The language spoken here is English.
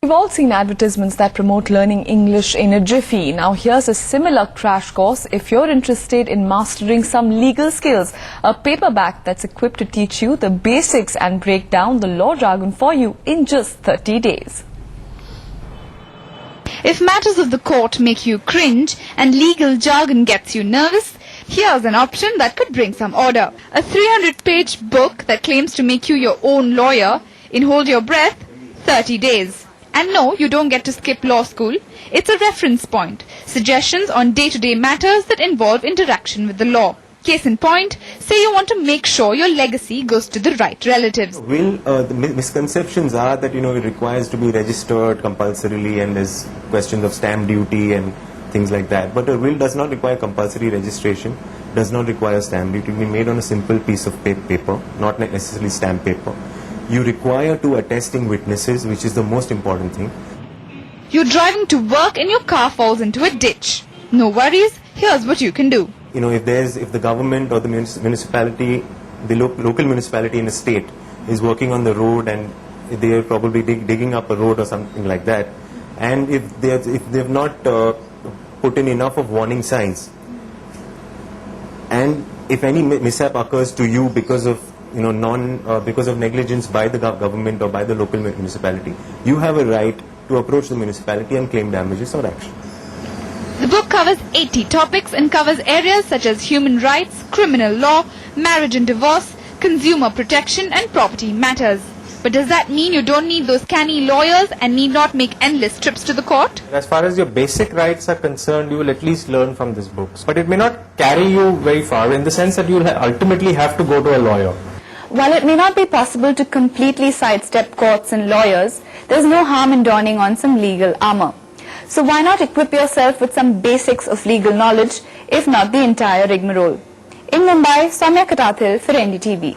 We've all seen advertisements that promote learning English in a jiffy. Now here's a similar crash course if you're interested in mastering some legal skills. A paperback that's equipped to teach you the basics and break down the law jargon for you in just 30 days. If matters of the court make you cringe and legal jargon gets you nervous, here's an option that could bring some order. A 300-page book that claims to make you your own lawyer in, hold your breath, 30 days. And no, you don't get to skip law school. It's a reference point, suggestions on day-to-day matters that involve interaction with the law. Case in point, say you want to make sure your legacy goes to the right relatives. The misconceptions are that, it requires to be registered compulsorily and there's questions of stamp duty and things like that. But a will does not require compulsory registration, does not require stamp duty. It can be made on a simple piece of paper, not necessarily stamp paper. You require two attesting witnesses, which is the most important thing. You're driving to work and your car falls into a ditch. No worries, here's what you can do. If the government or the municipality, the local municipality in a state is working on the road and they are probably digging up a road or something like that, and if they've not put in enough of warning signs, and if any mishap occurs to you because of because of negligence by the government or by the local municipality, you have a right to approach the municipality and claim damages or action. The book covers 80 topics and covers areas such as human rights, criminal law, marriage and divorce, consumer protection and property matters. But does that mean you don't need those canny lawyers and need not make endless trips to the court? As far as your basic rights are concerned, you will at least learn from this book. But it may not carry you very far in the sense that you will ultimately have to go to a lawyer. While it may not be possible to completely sidestep courts and lawyers, there's no harm in donning on some legal armor. So why not equip yourself with some basics of legal knowledge, if not the entire rigmarole? In Mumbai, Soumya Katathil for NDTV.